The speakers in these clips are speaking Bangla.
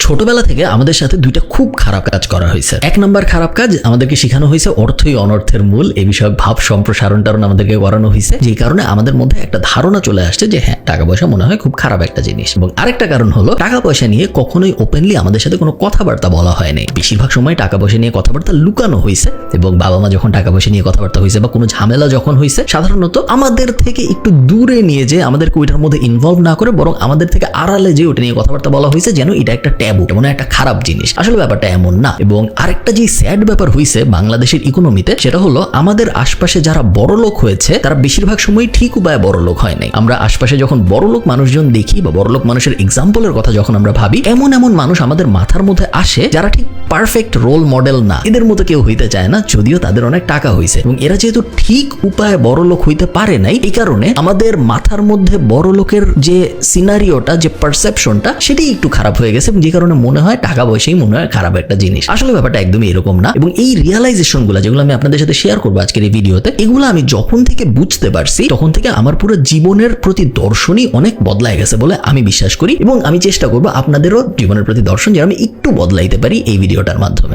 ছোটবেলা থেকে আমাদের সাথে দুইটা খুব খারাপ কাজ করা হয়েছে। এক নম্বর খারাপ কাজ, আমাদেরকে শেখানো হয়েছে অর্থই অনর্থের মূল, এই বিষয়ে ভাব সম্প্রসারণ টারণ আমাদেরকে করানো হয়েছে, যে কারণে আমাদের মধ্যে একটা ধারণা চলে আসছে যে হ্যাঁ, টাকা পয়সা মনে হয় খুব খারাপ একটা জিনিস। এবং আরেকটা কারণ হলো, টাকা পয়সা নিয়ে কখনোই ওপেনলি আমাদের সাথে কোনো কথাবার্তা বলা হয়নি। বেশিরভাগ সময় টাকা পয়সা নিয়ে কথাবার্তা লুকানো হয়েছে, এবং বাবা মা যখন টাকা পয়সা নিয়ে কথাবার্তা হয়েছে বা কোনো ঝামেলা যখন হয়েছে, সাধারণত আমাদের থেকে একটু দূরে নিয়ে যে আমাদেরকে ওইটার মধ্যে ইনভলভ না করে, বরং আমাদের থেকে আড়ালে যে ওটা নিয়ে কথাবার্তা বলা হয়েছে, যেন এটা একটা ট্যাবু, এমন একটা খারাপ জিনিস। আসলে ব্যাপারটা এমন না। এবং আরেকটা যে স্যাড ব্যাপার হয়েছে বাংলাদেশের ইকোনমিতে, সেটা হলো আমাদের আশপাশে যারা বড় লোক হয়েছে তারা বেশিরভাগ সময় ঠিক উপায়ে বড় লোক হয় নাই। আমরা আশপাশে যখন বড় লোক মানুষজন দেখি বা বড় লোক মানুষের এক্সাম্পলের কথা যখন আমরা ভাবি, এমন এমন মানুষ আমাদের মাথার মধ্যে আসে যারা ঠিক পারফেক্ট রোল মডেল না। এদের মতো কেউ হইতে চায় না, যদিও তাদের অনেক টাকা হয়েছে। এবং এরা যেহেতু ঠিক উপায়ে বড় লোক হইতে পারে নাই, এই কারণে আমাদের মাথার মধ্যে বড় লোকের যে সিনারিওটা, যে পারসেপশনটা, সেটাই একটু খারাপ হয়ে গেছে, যে কারণে মনে হয় টাকা পয়সাই মনে হয় খারাপ একটা জিনিস। আসলে ব্যাপারটা একদমই এরকম না। এবং এই রিয়ালাইজেশন গুলা যেগুলো আমি আপনাদের সাথে শেয়ার করবো আজকের এই ভিডিওতে, এগুলো আমি যখন থেকে বুঝতে পারছি, তখন থেকে আমার পুরো জীবনের প্রতি দর্শনই অনেক বদলায় গেছে বলে আমি বিশ্বাস করি। এবং আমি চেষ্টা করবো আপনাদেরও জীবনের প্রতি দর্শন যেন আমি একটু বদলাইতে পারি এই ভিডিওটার মাধ্যমে।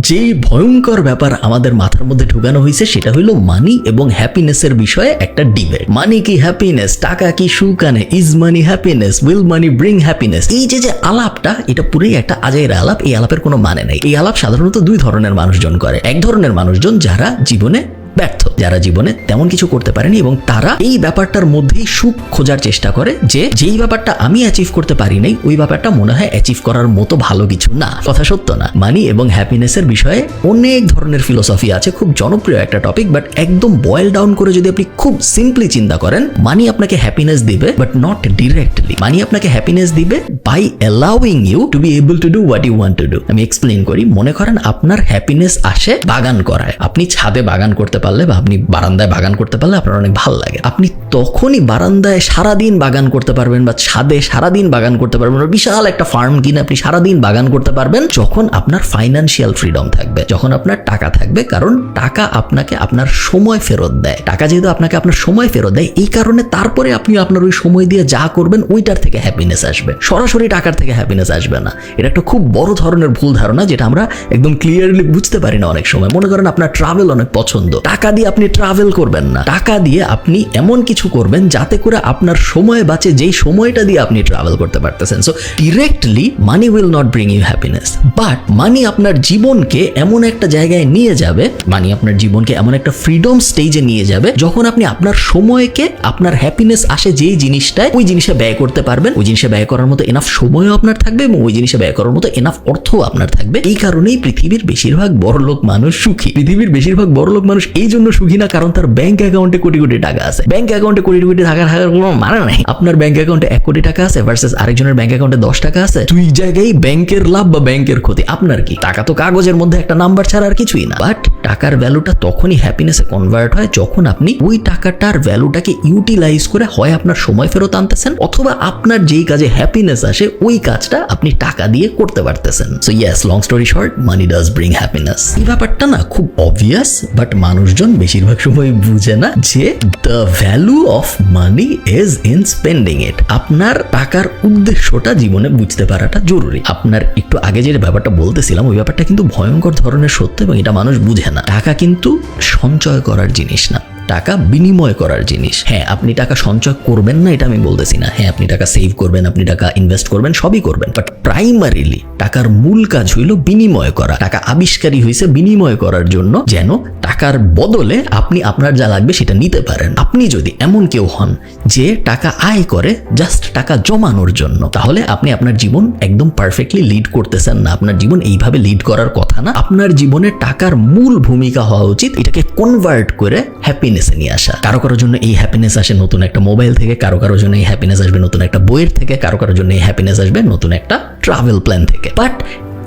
যে ভয়ঙ্কর ব্যাপার আমাদের মাথার মধ্যে ঢুকানো হয়েছে, সেটা হলো মানি এবং হ্যাপিনেসের বিষয়ে একটা ডিবেট। মানি কি হ্যাপিনেস? টাকা কি সুখ আনে? Is money happiness? Will money bring happiness? এই যে আলাপটা, এটা পুরোই একটা আজাইরা আলাপ। এই আলাপের কোনো মানে নাই। এই আলাপ সাধারণত দুই ধরনের মানুষজন করে। এক ধরনের মানুষজন যারা জীবনে ব্যর্থ, যারা জীবনে তেমন কিছু করতে পারেনি, এবং তারা এই ব্যাপারটার মধ্যেই সুখ খোঁজার চেষ্টা করে, যে যেই ব্যাপারটা আমি অ্যাচিভ করতে পারি নাই, ওই ব্যাপারটা মনে হয় অ্যাচিভ করার মতো ভালো কিছু না। কথা সত্য না? মানি এবং হ্যাপিনেসের বিষয়ে অনেক ধরনের ফিলোসফি আছে, খুব জনপ্রিয় একটা টপিক। বাট একদম বয়েল ডাউন করে যদি আপনি খুব সিম্পলি চিন্তা করেন, মানি আপনাকে হ্যাপিনেস দিবে, বাট নট ডিরেক্টলি। মানি আপনাকে হ্যাপিনেস দিবে by allowing you to be able to do what you want to do. আমি এক্সপ্লেইন করি। মনে করেন আপনার হ্যাপিনেস আসে বাগান করায়। আপনি ছাদে বাগান করতে পারলে বা আপনি বারান্দায় বাগান করতে পারলে আপনার অনেক ভালো লাগে। আপনি তখনই বারান্দায় সারাদিন বাগান করতে পারবেন বা ছাদে সারাদিন বাগান করতে পারবেন, বিশাল একটা ফার্ম কিনে আপনি সারাদিন বাগান করতে পারবেন, যখন আপনার ফাইন্যান্সিয়াল ফ্রিডম থাকবে, যখন আপনার টাকা থাকবে। কারণ টাকা আপনাকে আপনার সময় ফেরত দেয়। টাকা যেহেতু আপনাকে আপনার সময় ফেরত দেয়, এই কারণে তারপরে আপনি আপনার ওই সময় দিয়ে যা করবেন, ওইটার থেকে হ্যাপিনেস আসবে। সরাসরি টাকার থেকে হ্যাপিনেস আসবে না। এটা একটা খুব বড় ধরনের ভুল ধারণা, যেটা আমরা একদম ক্লিয়ারলি বুঝতে পারি না অনেক সময়। মনে করেন আপনার ট্রাভেল অনেক পছন্দ, টাকা দিয়ে আপনি ট্রাভেল করবেন না। টাকা দিয়ে আপনি এমন কিছু করবেন যাতে করে আপনার সময় বাঁচে, যেই সময়টা দিয়ে আপনি ট্রাভেল করতে পারতেছেন। So directly money will not bring you happiness, but money আপনার জীবনকে এমন একটা জায়গায় নিয়ে যাবে, মানি আপনার জীবনকে এমন একটা ফ্রিডম স্টেজে নিয়ে যাবে, যখন আপনি আপনার সময়কে, আপনার হ্যাপিনেস আসে যেই জিনিসটায়, ওই জিনিসে ব্যয় করতে পারবেন। ওই জিনিসে ব্যয় করার মতো এনাফ সময়ও আপনার থাকবে, এবং ওই জিনিসে ব্যয় করার মতো এনাফ অর্থও আপনার থাকবে। এই কারণেই পৃথিবীর বেশিরভাগ বড়লোক মানুষ সুখী। পৃথিবীর বেশিরভাগ বড়লোক মানুষ এই জন্য সুখী না কারণ তার ব্যাংক অ্যাকাউন্টে কোটি কোটি টাকা আছে। ব্যাংক অ্যাকাউন্টে কোটি কোটি টাকা থাকার কোনো মানে নাই। আপনার ব্যাংক অ্যাকাউন্টে 1 কোটি টাকা আছে ভার্সেস আরেকজনের ব্যাংক অ্যাকাউন্টে 10 টাকা আছে, দুই জায়গায় ব্যাংকের লাভ বা ব্যাংকের ক্ষতি। আপনার কি? টাকা তো কাগজের মধ্যে একটা নাম্বার ছাড়া আর কিছুই না। বাট টাকার ভ্যালুটা তখনই হ্যাপিনেসে কনভার্ট হয় যখন আপনি ওই টাকাটার ভ্যালুটাকে ইউটিলাইজ করে হয় আপনার সময় ফেরত আনতেছেন, অথবা আপনার যেই কাজে হ্যাপিনেস আসে ওই কাজটা আপনি টাকা দিয়ে করতে পারতেছেন। So yes, long story short, money does bring happiness. এই ব্যাপারটা না খুব অবভিয়াস, বাট মানুষজন বেশিরভাগ সময় বুঝে না যে the value of money is in spending it. আপনার টাকার উদ্দেশ্যটা জীবনে বুঝতে পারাটা জরুরি। আপনার একটু আগে যে ব্যাপারটা বলতেছিলাম, ওই ব্যাপারটা কিন্তু ভয়ঙ্কর ধরনের সত্য, এবং এটা মানুষ বুঝে না। টাকা কিন্তু সঞ্চয় করার জিনিস না, টাকা বিনিময় করার জিনিস। হ্যাঁ, আপনি টাকা সঞ্চয় করবেন না এটা আমি বলতেছি না। হ্যাঁ, আপনি টাকা সেভ করবেন, আপনি টাকা ইনভেস্ট করবেন, সবই করবেন। বাট প্রাইমারিলি টাকার মূল কাজ হইল বিনিময় করা। টাকা আবিষ্কারই হয়েছে বিনিময় করার জন্য, যেন টাকার বদলে আপনি আপনার যা লাগবে সেটা নিতে পারেন। আপনি যদি এমন কেউ হন যে টাকা আয় করে জাস্ট টাকা জমানোর জন্য, তাহলে আপনি আপনার জীবন একদম পারফেক্টলি লিড করতেছেন না। আপনার জীবন এইভাবে লিড করার কথা না। আপনার জীবনে টাকার মূল ভূমিকা হওয়া উচিত এটাকে কনভার্ট করে হ্যাপিনেসে নিয়ে আসা। কারো কারোর জন্য এই হ্যাপিনেস আসে নতুন একটা মোবাইল থেকে, কারো কারোর জন্য এই হ্যাপিনেস আসবে নতুন একটা বইয়ের থেকে, কারো কারোর জন্য এই হ্যাপিনেস আসবে নতুন একটা ট্রাভেল প্ল্যান থেকে। বাট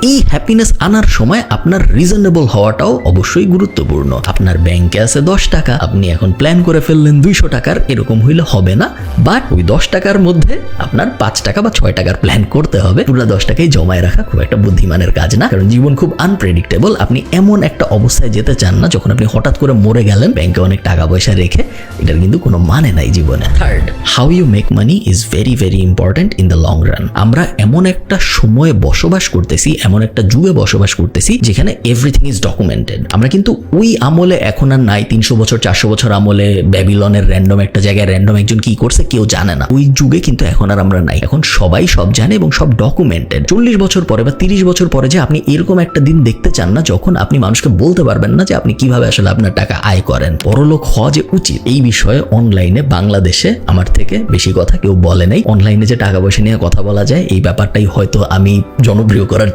এই হ্যাপিনেস আনার সময় আপনার রিজনেবল হওয়াটাও অবশ্যই গুরুত্বপূর্ণ। আপনার ব্যাংকে আছে 10 টাকা, আপনি এখন প্ল্যান করে ফেললেন 200 টাকার, এরকম হইলে হবে না। বাট ওই 10 টাকার মধ্যে আপনার 5 টাকা বা 6 টাকার প্ল্যান করতে হবে। পুরো 10 টাকাই জমায় রাখা খুব একটা বুদ্ধিমানের কাজ না, কারণ জীবন খুব আনপ্রেডিক্টেবল। আপনি এমন একটা অবস্থায় যেতে চান না যখন আপনি হঠাৎ করে মরে গেলেন ব্যাংকে অনেক টাকা পয়সা রেখে। এটার কিন্তু কোনো মানে নাই জীবনে। Third, how you make money is very very important in the long run. আমরা এমন একটা সময়ে বসবাস করতেছি, এমন একটা যুগে বসবাস করতেছি যেখানে এভরিথিং ইজ ডকুমেন্টেড। আমরা কিন্তু ওই আমলে এখন আর নাই। 300 বছর 400 বছর আমলে ব্যাবিলনের র্যান্ডম একটা জায়গায় র্যান্ডম একজন কি করছে কেউ জানে না। ওই যুগে কিন্তু এখন আর আমরা নাই। এখন সবাই সব জানে এবং সব ডকুমেন্টেড। 40 বছর পরে বা 30 বছর পরে যে আপনি এরকম একটা দিন দেখতে চান না যখন আপনি মানুষকে বলতে পারবেন না যে আপনি কিভাবে আসলে আপনার টাকা আয় করেন। বড়লোক হওয়া যে উচিত এই বিষয়ে অনলাইনে বাংলাদেশে আমার থেকে বেশি কথা কেউ বলে নাই। অনলাইনে যে টাকা পয়সা নিয়ে কথা বলা যায় এই ব্যাপারটাই হয়তো আমি জনপ্রিয় করার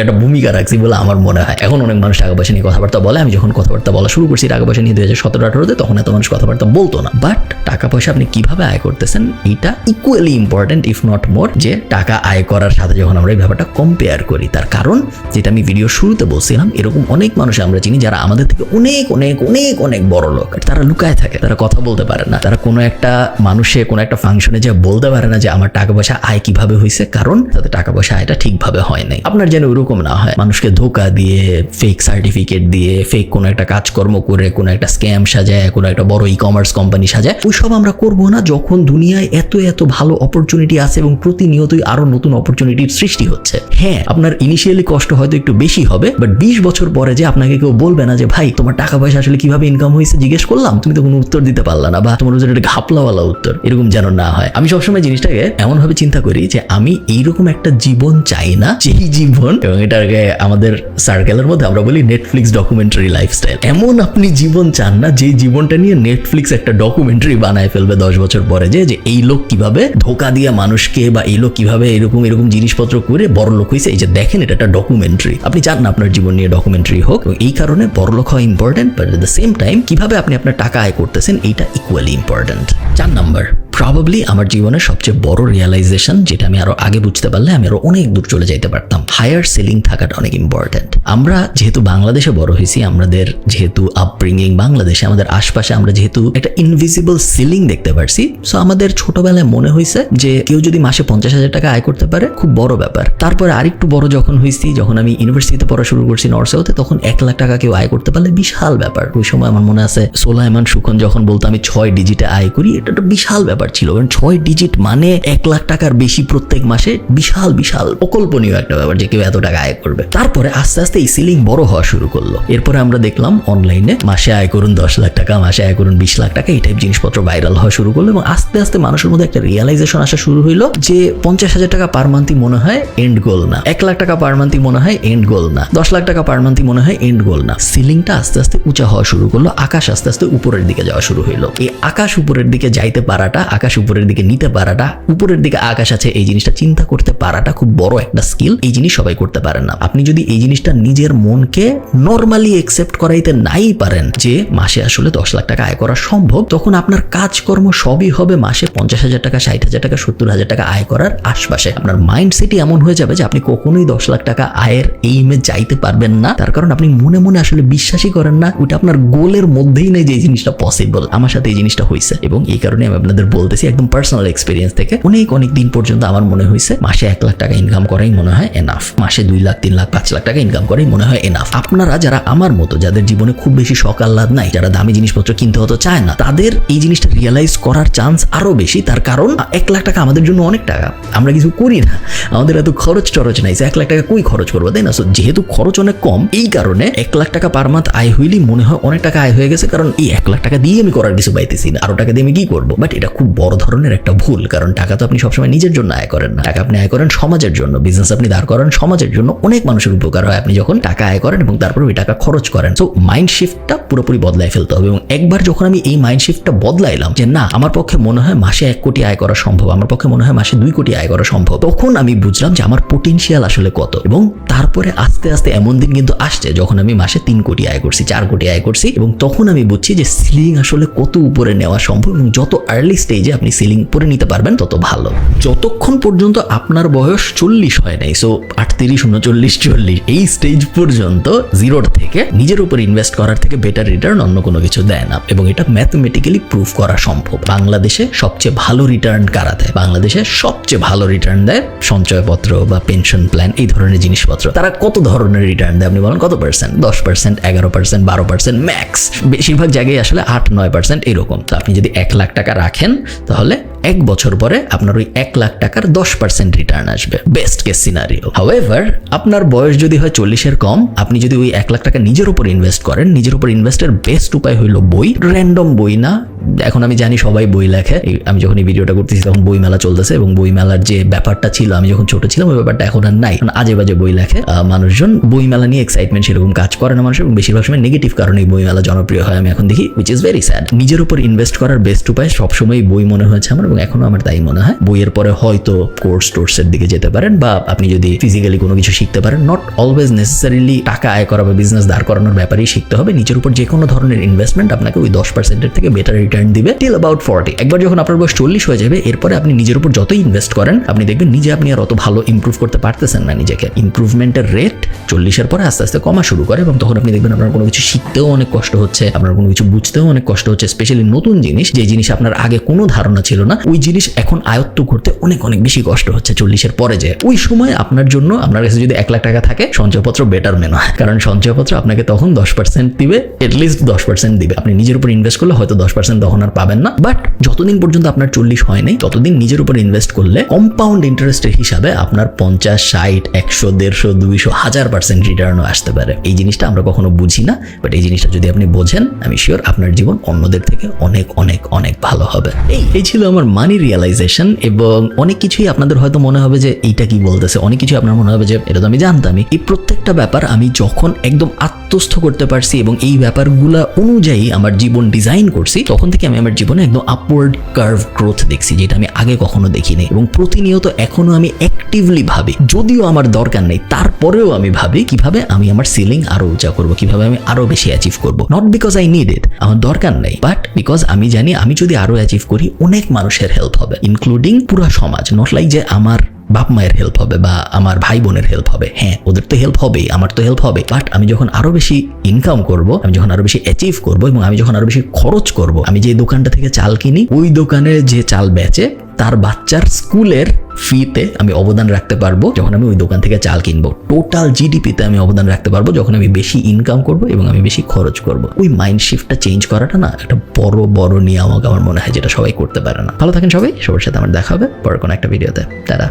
একটা ভূমিকা রাখছি বলে আমার মনে হয়। এখন অনেক মানুষ টাকা পয়সা নিয়ে কথাবার্তা বলে। আমি যখন কথাবার্তা বলা শুরু করছি টাকা পয়সা নিয়ে 2017-18-তে, তখন এত মানুষ কথাবার্তা বলতো না। বাট টাকা পয়সা আপনি কিভাবে আয় করতেছেন এটা equally important if not more. যে টাকা আয় করার সাথে যখন আমরা এই ব্যাপারটা কম্পেয়ার করি, তার কারণ যেটা আমি ভিডিও শুরুতে বলছিলাম, এরকম অনেক মানুষ আমরা চিনি যারা আমাদের থেকে অনেক অনেক অনেক অনেক বড় লোক। তারা লুকায় থাকে, তারা কথা বলতে পারে না, তারা কোনো একটা মানুষে কোনো একটা ফাংশনে যে বলতে পারে না যে আমার টাকা পয়সা আয় কিভাবে হয়েছে, কারণ তাদের টাকা পয়সা আয়টা ঠিকভাবে হয় নাই। আপনার যেন ওরকম না হয়, মানুষকে ধোকা দিয়ে, ফেক সার্টিফিকেট দিয়ে, ফেক কোনো একটা কাজকর্ম করে, কোনো একটা স্ক্যাম সাজায়, কোনো একটা বড় ই-কমার্স কোম্পানি সাজায়, ওইসব আমরা করবো না যখন দুনিয়ায় এত এত ভালো অপরচুনিটি আছে এবং প্রতিনিয়তই আরো নতুন অপরচুনিটির সৃষ্টি হচ্ছে। হ্যাঁ, আপনার ইনিশিয়ালি কষ্ট হয়তো একটু বেশি হবে, বাট 20 বছর পরে যে আপনাকে কেউ বলবে না যে ভাই তোমার টাকা পয়সা আসলে কিভাবে ইনকাম হয়েছে জিজ্ঞেস করলাম, তুমি তো কোনো উত্তর দিতে পারলা না, বা তোমার একটা ঘাপলাওয়ালা উত্তর, এরকম যেন না হয়। আমি সবসময় জিনিসটাকে এমন ভাবে চিন্তা করি যে আমি এইরকম একটা জীবন চাই না যেই জীবন, এবং এটাকে আমাদের সার্কেলের মধ্যে আমরা বলি নেটফ্লিক্স ডকুমেন্টারি লাইফস্টাইল। এমন আপনি জীবন চান না যে জীবনটা নিয়ে নেটফ্লিক্স একটা ডকুমেন্টারি বানায় ফেলবে 10 বছর পরে, যে এই লোক কিভাবে ধোকা দিয়ে মানুষকে, বা এই লোক কিভাবে এরকম এরকম জিনিসপত্র করে বড় লোক হয়েছে, এই যে দেখেন এটা একটা ডকুমেন্টারি। আপনি চান না আপনার জীবন নিয়ে ডকুমেন্টারি হোক, এবং এই কারণে বড় লোক হওয়া important, but at the same time কিভাবে আপনি আপনার টাকা আয় করতেছেন এইটা ইকুয়ালি ইম্পর্টেন্ট। 4 নাম্বার, প্রবাবলি আমার জীবনের সবচেয়ে বড় রিয়েলাইজেশন, যেটা আমি আরো আগে বুঝতে পারলে আমি আরো অনেক দূর চলে যাইতে পারতাম। হায়ার সেলিং থাকাটা অনেক ইম্পর্টেন্ট। আমরা যেহেতু বাংলাদেশে বড় হয়েছি, আমাদের যেহেতু আপব্রিঙ্গিং বাংলাদেশে, আমাদের আশপাশে আমরা যেহেতু একটা ইনভিজিবল সিলিং দেখতে পারছি, সো আমাদের ছোটবেলায় মনে হয়েছে যে কেউ যদি মাসে 50,000 টাকা আয় করতে পারে খুব বড় ব্যাপার। তারপরে আরেকটু বড় যখন হয়েছি, যখন আমি ইউনিভার্সিটিতে পড়া শুরু করছি নর্থ সাউথে, তখন 1 লাখ টাকা কেউ আয় করতে পারলে বিশাল ব্যাপার। ওই সময় আমার মনে আছে সোলাইমান সুখন যখন বলতো আমি 6 ডিজিটে আয় করি, এটা একটা বিশাল ব্যাপার ছিল, কারণ 6 ডিজিট মানে 1 লাখ টাকার বেশি প্রত্যেক মাসে, বিশাল বিশাল অকল্পনীয় একটা ব্যাপার যে কেউ এত টাকা আয় করবে। তারপরে আস্তে আস্তে এই সিলিং বড় হওয়া শুরু করলো। এরপরে আমরা দেখলাম অনলাইনে মাসে আয় করুন 10 লাখ টাকা, মাসে আয় করুন 20 লাখ টাকা, এই টাইপ জিনিসপত্র ভাইরাল হওয়া শুরু করলো, এবং আস্তে আস্তে মানুষের মধ্যে একটা রিয়েলাইজেশন আসা শুরু হইলো যে 50,000 টাকা পার মান্থই মনে হয় এন্ড গোল না, 1 লাখ টাকা পার মান্থই মনে হয় এন্ড গোল না, 10 লাখ টাকা পার মান্থই মনে হয় এন্ড গোল না। সিলিংটা আস্তে আস্তে উঁচা হওয়া শুরু করলো, আকাশ আস্তে আস্তে উপরের দিকে যাওয়া শুরু হইলো। এই আকাশ উপরের দিকে যাইতে পারাটা, আকাশ উপরের দিকে নিতে পারাটা, উপরের দিকে আকাশ আছে এই জিনিসটা চিন্তা করতে পারাটা খুব বড় একটা স্কিল। এই জিনিস সবাই করতে পারেন না। আপনি যদি এই জিনিসটা নিজের মনকে নর্মালি একসেপ্ট করাইতে নাই পারেন যে মাসে আসলে 10 লাখ টাকা আয় করা সম্ভব, তখন আপনার কাজকর্ম সবই হবে মাসে 50,000 টাকা, 60,000 টাকা, 70,000 টাকা আয় করার আশপাশে। আপনার মাইন্ডসেটই এমন হয়ে যাবে যে আপনি কখনোই 10 লাখ টাকা আয়ের এইমে যাইতে পারবেন না, তার কারণ আপনি মনে মনে আসলে বিশ্বাসই করেন না, ওটা আপনার গোলের মধ্যেই নেই যে এই জিনিসটা পসিবল। আমার সাথে এই জিনিসটা হয়েছে, এবং এই কারণে আমি আপনাদের বলতেছি একদম পার্সোনাল এক্সপিরিয়েন্স থেকে, অনেক অনেক দিন পর্যন্ত আমার মনে হয়েছে মাসে 1 লাখ টাকা ইনকাম করাই মনে হয় এনাফ, মাসে 2 লাখ 3 লাখ 5 লাখ টাকা ইনকাম করাই মনে হয় এনাফ। আপনারা যারা আমার মতো, যাদের জীবনে খুব বেশি শখ আহ্লাদ নাই, যারা দামি জিনিসপত্র কিনতে হতো চায় না, তাদের এই জিনিসটা রিয়েলাইজ করার চান্স আরো বেশি। তার কারণ 1 লাখ টাকা আমাদের জন্য অনেক টাকা, আমরা কিছু করি না, আমাদের এত খরচ টরচ নাই, 1 লাখ টাকা কই খরচ করবো, তাই না? সো যেহেতু খরচ অনেক কম, এই কারণে 1 লাখ টাকা পার মান্থ আয় হইলেই মনে হয় অনেক টাকা আয় হয়ে গেছে, কারণ এই 1 লাখ টাকা দিয়ে আমি করার কিছু পাইতেছি না, আরো টাকা দিয়ে আমি কি করবো। বাট এটা খুব বড় ধরনের একটা ভুল, কারণ টাকা তো আপনি সবসময় নিজের জন্য আয় করেন না, টাকা আপনি আয় করেন সমাজের জন্য। বিজনেস আপনি দাঁড় করেন সমাজের জন্য, অনেক মানুষের উপকার হয় আপনি যখন টাকা আয় করেন এবং তারপর ওই টাকা খরচ করেন। সো মাইন্ড শিফটটা পুরোপুরি বদলায় ফেলতে হবে, এবং একবার যখন আমি এই মাইন্ড শিফটটা বদলাইলাম যে না, আমার পক্ষে মনে হয় মাসে 1 কোটি আয় করা সম্ভব, আমার পক্ষে মনে হয় মাসে 2 কোটি আয় করা সম্ভব, তখন আমি বুঝলাম যে আমার পোটেনশিয়াল আসলে কত। এবং তারপরে আস্তে আস্তে এমন দিন কিন্তু আসছে যখন আমি মাসে 3 কোটি আয় করছি, 4 কোটি আয় করছি, এবং তখন আমি বুঝছি যে সিলিং আসলে কত উপরে নেওয়া সম্ভব, এবং যত আর্লি স্টেজ ততই যে আপনি সিলিং পরে নিতে পারবেন তত ভালো। যতক্ষণ পর্যন্ত আপনার বয়স 40 হয় নাই, সো 38, 39, 40 এই স্টেজ পর্যন্ত জিরোর থেকে নিজের উপর ইনভেস্ট করার থেকে বেটার রিটার্ন অন্য কোনো কিছু দেয় না, এবং এটা ম্যাথমেটিক্যালি প্রুফ করা সম্ভব। বাংলাদেশে সবচেয়ে ভালো রিটার্ন কারা দেয়? বাংলাদেশে সবচেয়ে ভালো রিটার্ন দেয় সঞ্চয়পত্র বা পেনশন প্ল্যান, এই ধরনের জিনিসপত্র। তারা কত ধরনের রিটার্ন দেয় আপনি বলেন? কত পার্সেন্ট? 10%, 11%, 12% ম্যাক্স। বেশিরভাগ জায়গায় আসলে 8-9% এরকম। তো আপনি যদি 1 লাখ টাকা রাখেন তাহলে 1 বছর পরে আপনার ওই 1 লাখ টাকার 10% রিটার্ন আসবে, বেস্ট কেস সিনারিও। হাউএভার, আপনার বয়স যদি হয় 40-এর কম, আপনি যদি ওই 1 লাখ টাকা নিজের উপর ইনভেস্ট করেন, নিজের উপর ইনভেস্টের বেস্ট উপায় হইলো বই। র্যান্ডম বই না, এখন আমি জানি সবাই বই লেখে। আমি যখন এই ভিডিওটা করতেছি তখন বই মেলা চলতেছে, এবং বই মেলার যে ব্যাপারটা ছিল আমি যখন ছোট ছিলাম ওই ব্যাপারটা এখন আর নাই। আজে বাজে বই লেখে মানুষজন। বই মেলা নিয়ে এক্সাইটমেন্ট সেরকম কাজ করে না মানুষের, এবং বেশিরভাগ সময় নেগেটিভ কারণে বই মেলা জনপ্রিয় হয় আমি এখন দেখি, উইচ ইজ ভেরি স্যাড। নিজের উপর ইনভেস্ট করার বেস্ট উপায় সবসময় বই মনে হয়েছে আমার, এবং এখনো আমার তাই মনে হয়। বইয়ের পরে হয়তো কোর্সের দিকে যেতে পারেন, বা আপনি যদি ফিজিক্যালি কোনো কিছু শিখতে পারেন। নট অলওয়েজ নেসেসারিলি টাকা আয় করা বা বিজনেস দাঁড় করানোর ব্যাপারেই শিখতে হবে। নিজের উপর যে কোনো ধরনের ইনভেস্টমেন্ট আপনাকে ওই 10%-এর থেকে বেটার রিটার্ন দিবে টিল অ্যাবাউট 40। একবার যখন আপনার বয়স 40 হয়ে যাবে, এরপরে আপনি নিজের উপর যতই ইনভেস্ট করেন আপনি দেখবেন নিজে আপনি আর অত ভালো ইমপ্রুভ করতে পারতেছেন না নিজেকে। ইমপ্রুভমেন্টের রেট 40-এর পরে আস্তে আস্তে কমা শুরু করে, এবং তখন আপনি দেখবেন আপনার কোনো কিছু শিখতেও অনেক কষ্ট হচ্ছে, আপনার কোনো কিছু বুঝতেও অনেক কষ্ট হচ্ছে। স্পেশালি নতুন জিনিস, যে জিনিস আপনার আগে কোনো ধারণা ছিল না, ওই জিনিস এখন আয়ত্ত করতে অনেক অনেক বেশি কষ্ট হচ্ছে 40-এর পরে। যে ওই সময় আপনার জন্য, আপনার কাছে যদি 1 লাখ টাকা থাকে, সঞ্চয়পত্র বেটার মেন হয়, কারণ সঞ্চয়পত্র আপনাকে তখন 10% দিবে, এটলিস্ট 10% দিবে। আপনি নিজের উপর ইনভেস্ট করলে হয়তো 10% তখন আর পাবেন না, বাট যতদিন পর্যন্ত আপনার 40 হয় নাই ততদিন নিজের উপর ইনভেস্ট করলে কম্পাউন্ড ইন্টারেস্টের হিসাবে আপনার 50, 60, 100, 150, 200, 1000% রিটার্নও আসতে পারে। এই জিনিসটা আমরা কখনো বুঝি না, বাট এই জিনিসটা যদি আপনি বোঝেন, আমি শিওর আপনার জীবন অন্যদের থেকে অনেক অনেক অনেক ভালো হবে। এই ছিল আমার মানি রিয়েলাইজেশন, এবং অনেক কিছুই আপনাদের হয়তো মনে হবে যে এইটা কি বলতেছে, অনেক কিছু আপনার মনে হবে যে এটা তো আমি জানতামই। এই প্রত্যেকটা ব্যাপার আমি যখন একদম আত্মস্থ করতে পারছি এবং এই ব্যাপারগুলা অনুযায়ী আমার জীবন ডিজাইন করছি, তখন থেকে আমি আমার জীবনে একদম আপওয়ার্ড কার্ভ গ্রোথ দেখছি, যেটা আমি আগে কখনো দেখিনি। এবং প্রতিনিয়ত এখনো আমি অ্যাক্টিভলি ভাবি, যদিও আমার দরকার নেই তারপরেও আমি ভাবি কিভাবে আমি আমার সিলিং আরো উঁচা করবো, কিভাবে আমি আরো বেশি অ্যাচিভ করবো। Not because I need it, আমার দরকার নেই, বাট বিকজ আমি জানি আমি যদি আরো অ্যাচিভ করি অনেক মানুষের হেল্প হবে, ইনক্লুডিং পুরো সমাজ। নট লাইক যে আমার বাপ মায়ের হেল্প হবে বা আমার ভাই বোনের হেল্প হবে, হ্যাঁ ওদের তো হেল্প হবেই, আমার তো হেল্প হবে, বাট আমি যখন আরো বেশি ইনকাম করব, আমি যখন আরো বেশি অ্যাচিভ করব, এবং আমি যখন আরো বেশি খরচ করব, আমি যে দোকানটা থেকে চাল কিনি ওই দোকানে যে চাল বেচে তার বাচ্চার স্কুলের ফিতে আমি অবদান রাখতে পারবো যখন আমি ওই দোকান থেকে চাল কিনবো। টোটাল জিডিপিতে আমি অবদান রাখতে পারবো যখন আমি বেশি ইনকাম করব এবং আমি বেশি খরচ করব। ওই মাইন্ড শিফটটা চেঞ্জ করাটা না একটা বড় বড় নিয়ামক আমার মনে হয়, যেটা সবাই করতে পারে না। ভালো থাকেন সবাই, সবার সাথে আমার দেখা হবে পরে কোনো একটা ভিডিওতে। তারা